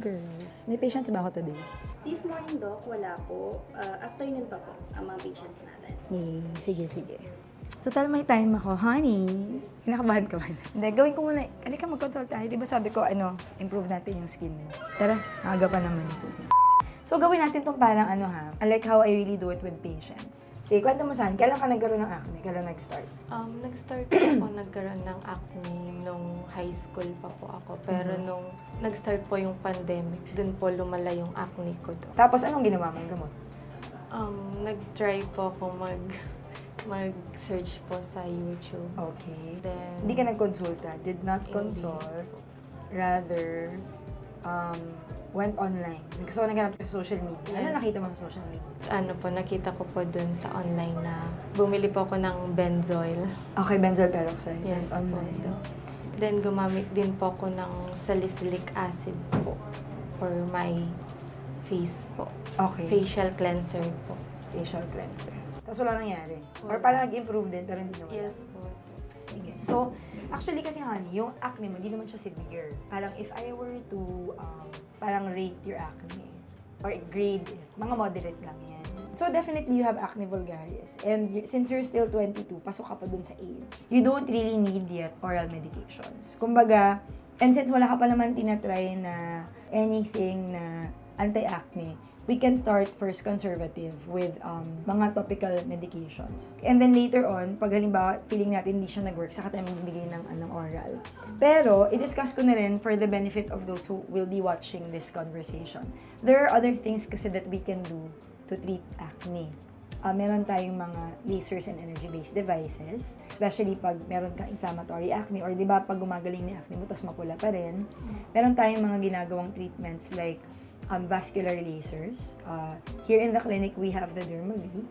girls. May patients ba ako today? This morning, Doc, wala po. Afternoon pa po ang mga patients natin. Yay, sige. Total may time ako, honey. Kinakabahan ka ba? Hindi, gawin ko muna. Halika mag-consult tayo. Di ba sabi ko, improve natin yung skin mo. Tara, maaga pa naman. So, gawin natin tong parang I like how I really do it with patients. Sige, kwento mo saan, kailan ka nagkaroon ng acne? Kailan nag-start? Nag-start po ako nagkaroon ng acne nung high school pa po ako. Pero nung nag-start po yung pandemic, dun po lumala yung acne ko doon. Tapos, anong ginawa mong gamot? Nag-try po ako mag-search po sa YouTube. Okay. Then, Hindi ka nag-consulta, did not Hindi. consult, rather, went online. Kasi naghanap ka sa social media. Ano Yes. nakita mo sa social media? nakita ko po dun sa online na bumili po ako ng benzoyl. Okay, benzoyl peroxide. Yes, went po. online. Then gumamit din po ako ng salicylic acid po for my face po. Okay. Facial cleanser po. Facial cleanser. Tapos wala nangyari. Or parang nag-improve din, pero hindi naman. Yes po. Sige. So, actually kasi honey, yung acne mo, hindi naman siya severe. Parang if I were to parang rate your acne or grade it, mga moderate lang yan. So, definitely you have acne vulgaris. And since you're still 22, pasok ka pa dun sa age. You don't really need yet oral medications. Kumbaga, and since wala ka pa naman tinatry na anything na anti-acne, we can start first conservative with mga topical medications. And then later on, pag halimbawa feeling natin hindi siya nag-work, saka tayo magbibigay ng oral. Pero, i-discuss ko na rin for the benefit of those who will be watching this conversation. There are other things kasi that we can do to treat acne. Meron tayong mga lasers and energy-based devices, especially pag meron kang inflammatory acne or di ba pag gumagaling ni acne mo tapos mapula pa rin. Meron tayong mga ginagawang treatments like vascular lasers. Here in the clinic, we have the DermaV.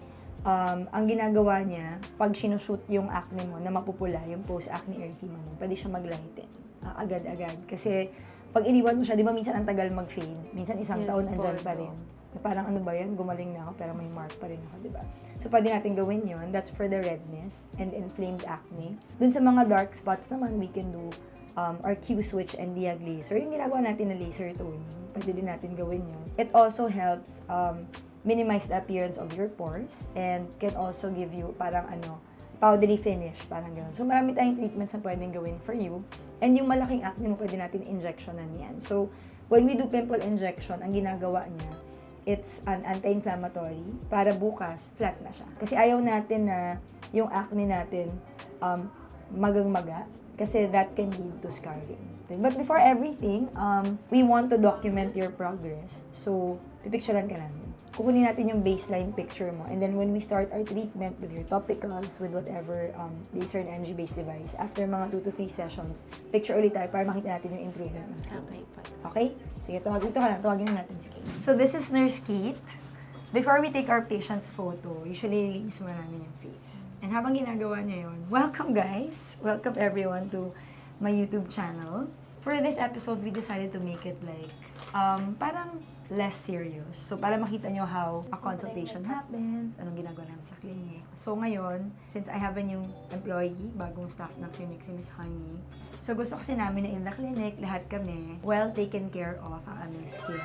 Ang ginagawa niya, pag sinushoot yung acne mo na mapupula, yung post-acne erythema mo, pwede siya mag-lighten agad-agad. Kasi pag iniwan mo siya, di ba minsan ang tagal mag-fade? Minsan isang Yes, taon andyan po. pa rin. Na parang ano ba yan, gumaling na ako pero may mark pa rin ako, di ba? So pwede natin gawin yun. That's for the redness and inflamed acne. Dun sa mga dark spots naman, we can do or Q-switch and diag laser. Yung ginagawa natin na laser toning, pwede din natin gawin yun. It also helps minimize the appearance of your pores and can also give you parang powdery finish, parang gano'n. So marami tayong treatments na pwedeng gawin for you. And yung malaking acne mo, pwede natin injectionan yan. So when we do pimple injection, ang ginagawa niya, it's an anti-inflammatory para bukas, flat na siya. Kasi ayaw natin na yung acne natin magang-maga kasi that can lead to scarring. But before everything, we want to document your progress. So, pipicturean ka namin. Kukunin natin yung baseline picture mo. And then when we start our treatment with your topicals, with whatever laser and energy-based device, after mga 2 to 3 sessions, picture ulit tayo para makita natin yung improvement ng skin. Okay po. Okay? Sige, tawagin na natin si Kate. So, this is Nurse Kate. Before we take our patient's photo, usually release muna namin yung face. And habang ginagawa niya yun, welcome guys! Welcome everyone to my YouTube channel. For this episode, we decided to make it like, parang less serious. So, para makita nyo how a consultation happens, anong ginagawa namin sa clinic. So, ngayon, since I have a new employee, bagong staff ng clinic, si Miss Honey, so gusto kasi namin na in the clinic, lahat kami, well taken care of ang aming skin,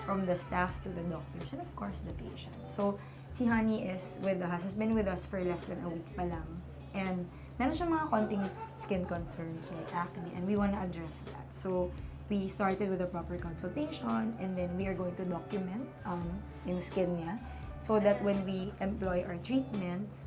from the staff to the doctors, and of course, the patients. So, si Honey is with us, has been with us for less than a week pa lang. And meron siyang mga konting skin concerns like acne, and we wanna address that. So, we started with a proper consultation, and then we are going to document yung skin niya so that when we employ our treatments,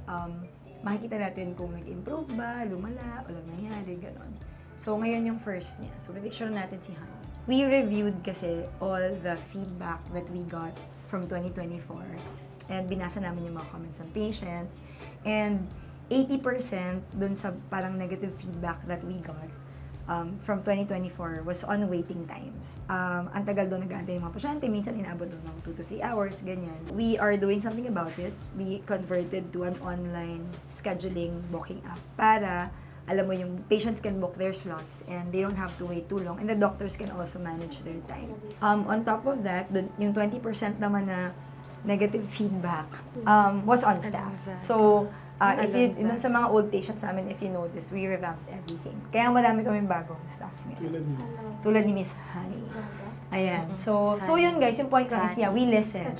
makikita natin kung nag-improve ba, lumala, walang nangyari, gano'n. So, ngayon yung first niya. So, pipicture natin si Honey. We reviewed kasi all the feedback that we got from 2024 and binasa namin yung mga comments ng patients. And 80% dun sa parang negative feedback that we got from 2024 was on waiting times. Ang tagal doon nag-aantay yung mga pasyente, minsan inaabot doon ng 2 to 3 hours, ganyan. We are doing something about it. We converted to an online scheduling booking app para alam mo yung patients can book their slots and they don't have to wait too long and the doctors can also manage their time. On top of that, yung 20% naman na negative feedback was on staff. So, if you, dun sa mga old patients namin, if you notice, we revamped everything. Kaya marami kaming bagong staff ngayon. Tulad ni Miss Honey. Ayan. So yun guys, yung point lang is, yeah, we listen.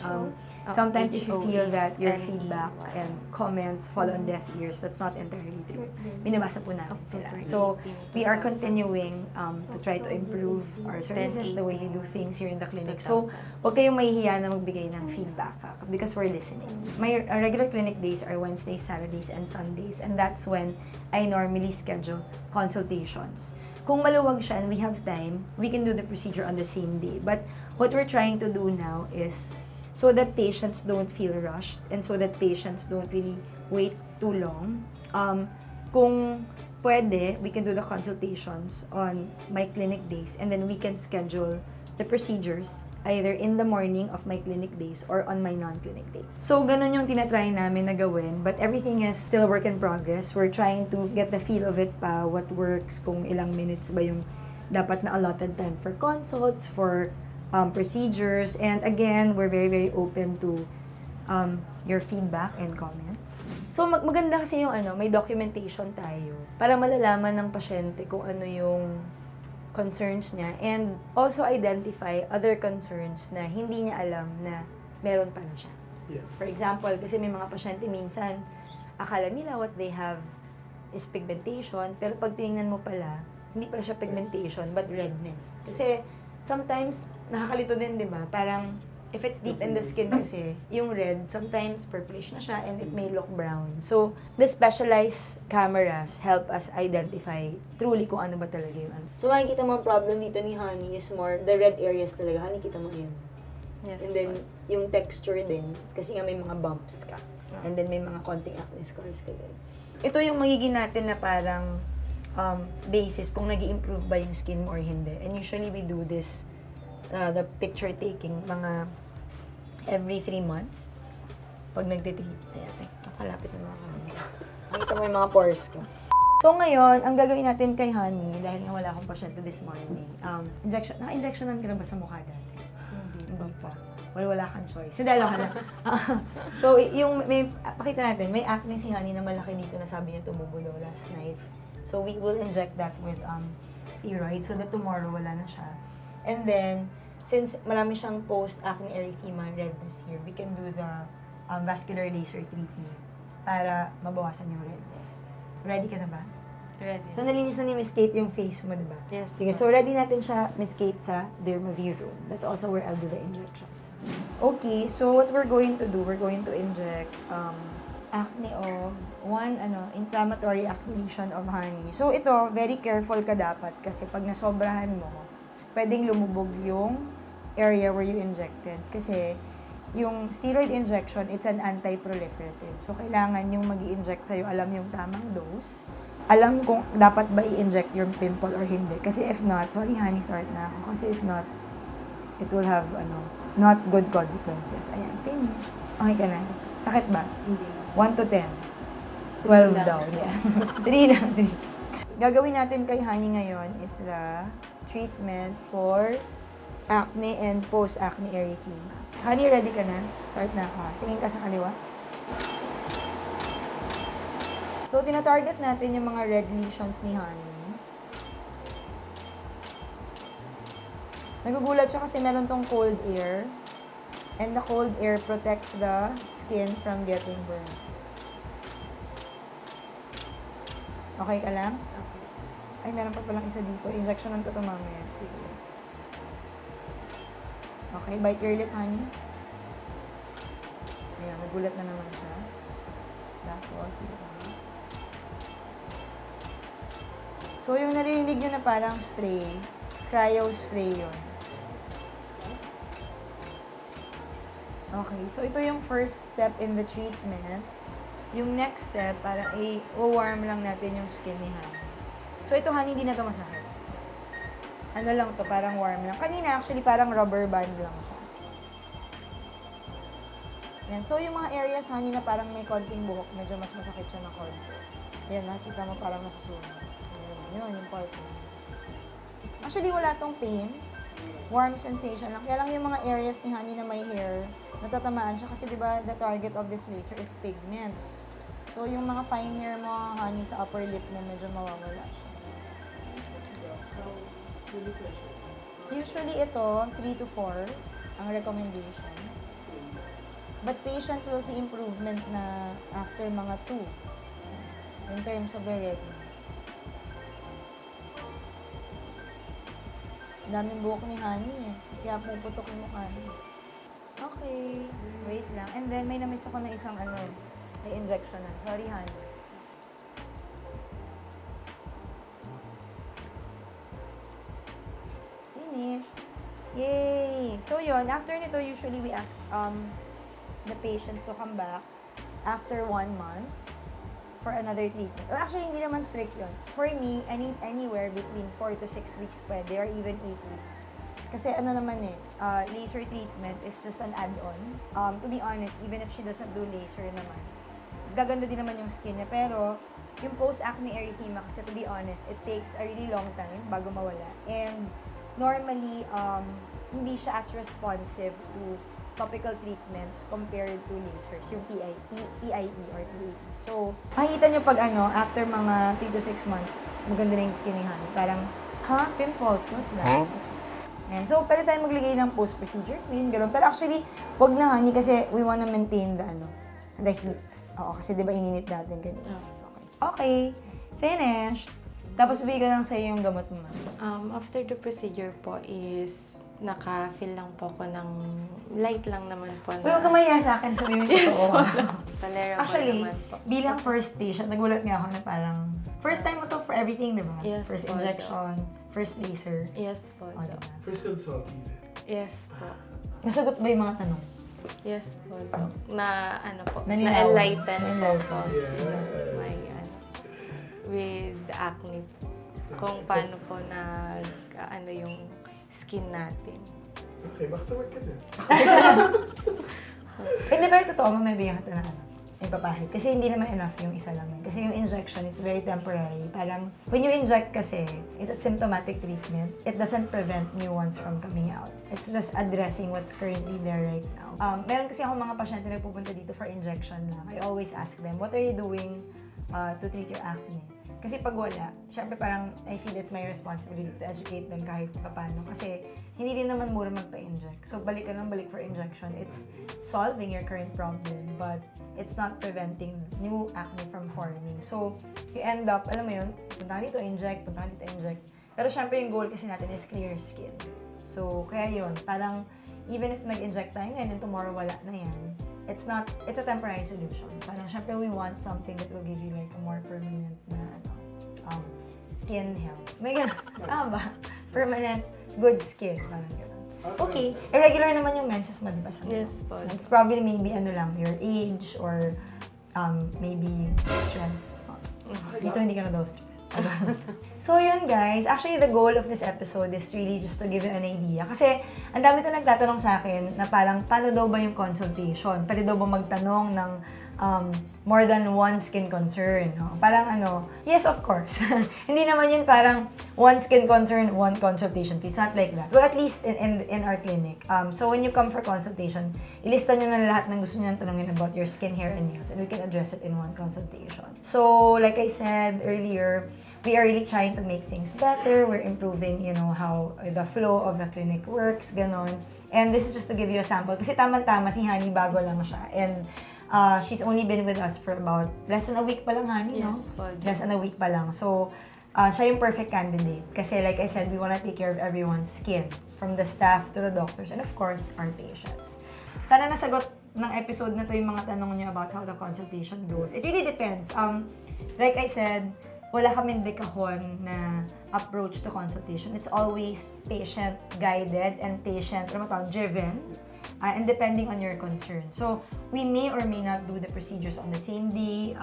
Sometimes if you feel that your feedback and comments fall on deaf ears, that's not entirely true. Binabasa po namin sila. So, we are continuing to try to improve our services, the way we do things here in the clinic. So, huwag kayong mahihiya na magbigay ng feedback because we're listening. My regular clinic days are Wednesdays, Saturdays, and Sundays, and that's when I normally schedule consultations. Kung maluwag siya and we have time, we can do the procedure on the same day. But what we're trying to do now is so that patients don't feel rushed and so that patients don't really wait too long. Kung pwede, we can do the consultations on my clinic days and then we can schedule the procedures either in the morning of my clinic days or on my non-clinic days. So, ganun yung tinatry namin na gawin, but everything is still work in progress. We're trying to get the feel of it pa, what works, kung ilang minutes ba yung dapat na allotted time for consults, for procedures, and again, we're very, very open to your feedback and comments. So, maganda kasi yung may documentation tayo para malalaman ng pasyente kung ano yung concerns niya and also identify other concerns na hindi niya alam na meron pala siya. Yeah. For example, kasi may mga pasyente minsan, akala nila what they have is pigmentation, pero pag tinignan mo pala, hindi pala siya pigmentation, but redness. Kasi sometimes, nakakalito din, di ba? Parang, if it's deep in the skin kasi, yung red, sometimes purplish na siya and it may look brown. So, the specialized cameras help us identify truly kung ano ba talaga yung ano. So, makikita mo ang problem dito ni Honey is more the red areas talaga. Honey, kita mo yun. Yes. And then, yung texture din, kasi nga may mga bumps ka. And then, may mga konting acne scars ka din. Ito yung magiging natin na parang basis kung nag-i-improve ba yung skin mo or hindi. And usually, we do this, the picture taking, mga every 3 months. Pag nagtitreat. Ayan, nakalapit na mga camera. Makita mo yung mga pores ko. So ngayon, ang gagawin natin kay Honey, dahil nga wala akong pasyente this morning, naka-injectionan ka na ba sa mukha dati? Hindi pa. Well, wala kang choice. Sidalo ka na. So, yung, pakita natin, may acne si Honey na malaki dito na sabi niya tumubo daw last night. So, we will inject that with steroid so that tomorrow wala na siya. And then, since marami siyang post-acne erythema redness here, we can do the vascular laser treatment para mabawasan yung redness. Ready ka na ba? Ready. So, nalinis na ni Miss Kate yung face mo, diba? Yes. Sige, so ready natin siya, Miss Kate, sa DermaV room. That's also where I'll do the injections. Okay, so what we're going to do, we're going to inject acne of inflammatory acne lesion of Honey. So, ito, very careful ka dapat kasi pag nasobrahan mo, pwedeng lumubog yung area where you injected. Kasi, yung steroid injection, it's an anti-proliferative. So, kailangan yung mag-i-inject sa'yo, alam yung tamang dose. Alam kung dapat ba i-inject yung pimple or hindi. Kasi if not, sorry Honey, start na ako. Kasi if not, it will have, not good consequences. Ayan, finished. Okay ka na? Sakit ba? Hindi. 1 to 10. 12 daw. Yeah. 3 lang. 3. Gagawin natin kay Honey ngayon is the treatment for acne and post-acne erythema. Honey, ready ka na? Start na ka. Tingin ka sa kaliwa. So, tina-target natin yung mga red lesions ni Honey. Nagugulat siya kasi meron tong cold air. And the cold air protects the skin from getting burned. Okay ka lang? Okay. Ay, meron pa palang isa dito. Injectionan ko ito mamaya. Sige. Okay, bite your lip, Honey. Ayan, nagulat na naman siya. Tapos, dito pa. So, yung narinig nyo na parang spray, cryo spray yun. Okay, so ito yung first step in the treatment. Yung next step, parang i-warm lang natin yung skin ni Honey. So, ito, Honey, hindi na ito masakit. Ano lang to, parang warm lang. Kanina, actually, parang rubber band lang siya. Yan. So, yung mga areas, Honey, na parang may konting buhok, medyo mas masakit siya na konti. Yan, nakita mo parang nasusunog. Yun, yung part mo. Actually, wala tong pain. Warm sensation lang. Kaya lang yung mga areas ni Honey na may hair, natatamaan siya kasi, di ba, the target of this laser is pigment. So, yung mga fine hair mo, Honey, sa upper lip mo, medyo mawawala siya. For the sessions, Usually ito, 3 to 4 ang recommendation. But patients will see improvement na after mga 2 in terms of their redness. Daming buhok ni Honey eh. Kaya puputok yung mukha niya. Okay. Wait lang. And then may namiss ako na isang may injection na. Sorry, Honey. Finished. Yay! So yun, after nito, usually we ask the patients to come back after 1 month for another treatment. Well, actually, hindi naman strict yun. For me, anywhere between 4 to 6 weeks pwede, or even 8 weeks. Kasi laser treatment is just an add-on. To be honest, even if she doesn't do laser naman, gaganda din naman yung skin niya. Pero, yung post-acne erythema, kasi to be honest, it takes a really long time bago mawala. And normally, hindi siya as responsive to topical treatments compared to lasers, yung PIE or PAE. So, makikita nyo pag after mga 3 to 6 months, maganda na yung skin ni Honey. Parang, pimples, what's that? And so, pwede tayo maglagay ng post-procedure cream, gano'n. Pero actually, wag na Honey kasi we wanna maintain the heat. Oo, kasi di ba ininit natin ganyan. Okay, finished. Tapos bibigay ko lang sa'yo yung gamot mo. After the procedure po is naka-fill lang po ako ng light lang naman po. Huwag kang mahiya sa akin, sabihin mo yung totoo. Tolerable Actually, naman po. bilang first patient, nagulat nga ako na parang, first time mo to for everything, di ba? Yes, First po, injection, first laser. Yes po. O, diba? First consulting. Yes po. Nasagot ba yung mga tanong? Yes po, Doc. Na po, Naninawan. na-enlighten po Na-enlighten. po. My, with acne po. Kung paano po yung skin natin. Okay, back to work ka din. Hindi, pero totoo, mamabigyan ka na ipapahid. Kasi hindi naman enough yung isa lang. Kasi yung injection, it's very temporary. Parang, when you inject kasi, it's a symptomatic treatment. It doesn't prevent new ones from coming out. It's just addressing what's currently there right now. Meron kasi ako mga pasyente na pupunta dito for injection lang. I always ask them, what are you doing to treat your acne? Kasi pag wala, syempre parang I feel it's my responsibility to educate them kahit paano. Kasi hindi din naman mura magpa-inject. So balik ka ng balik for injection. It's solving your current problem, but it's not preventing new acne from forming. So you end up, alam mo yun, punta ka dito, inject, punta ka dito, inject. Pero syempre yung goal kasi natin is clear skin. So kaya yun, parang even if nag-inject tayo ngayon and tomorrow wala na yan, it's a temporary solution. Parang syempre we want something that will give you like a more permanent na skin health. May ganun, tama ba? Permanent, good skin. Parang gano'n. Okay, irregular naman yung menses mo, di ba? Yes po. It's probably maybe your age or maybe stress. Dito hindi ka na daw stress. So yun guys, actually the goal of this episode is really just to give you an idea. Kasi ang dami ito nagtatanong sa akin na parang paano daw ba yung consultation? Pwede daw ba magtanong ng more than one skin concern? No? Parang yes of course. Hindi naman yun parang one skin concern, one consultation fee. It's not like that. Well, at least in our clinic. So when you come for consultation, ilista nyo na lahat ng gusto nyo tanongin about your skin, hair, and nails, and we can address it in one consultation. So like I said earlier, we are really trying to make things better. We're improving, how the flow of the clinic works, ganon. And this is just to give you a sample. Kasi tama-tama, si Honey bago lang siya. And she's only been with us for about less than a week pa lang, Honey, no? Yes, po. Less than a week pa lang. So, siya yung perfect candidate. Kasi like I said, we wanna take care of everyone's skin. From the staff to the doctors and of course, our patients. Sana nasagot ng episode na to yung mga tanong niyo about how the consultation goes. It really depends. Like I said, wala kaming dekahon na approach to consultation. It's always patient-guided and driven. And depending on your concern. So, we may or may not do the procedures on the same day.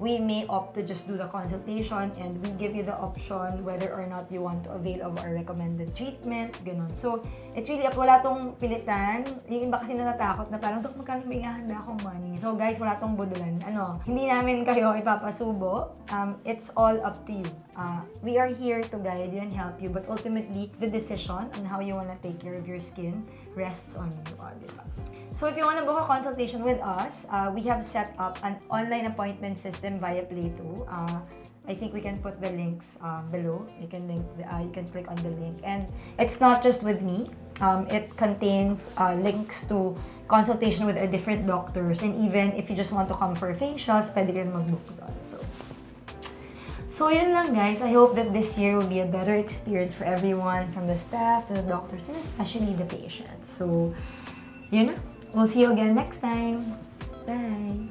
We may opt to just do the consultation and we give you the option whether or not you want to avail of our recommended treatments, ganun. So, it's really up. Wala tong pilitan. Yung iba kasi natatakot na parang, Dok, magkano may handa akong money? So, guys, wala tong budulan. Hindi namin kayo ipapasubo. It's all up to you. We are here to guide you and help you, but ultimately, the decision on how you want to take care of your skin rests on you. Diba? So if you want to book a consultation with us, we have set up an online appointment system via Play 2. I think we can put the links below. You can click on the link. And it's not just with me. It contains links to consultation with our different doctors. And even if you just want to come for facials, pwede rin mag-book doon. So yun lang guys. I hope that this year will be a better experience for everyone, from the staff to the doctors, and especially the patients. So, yun na. We'll see you again next time. Bye!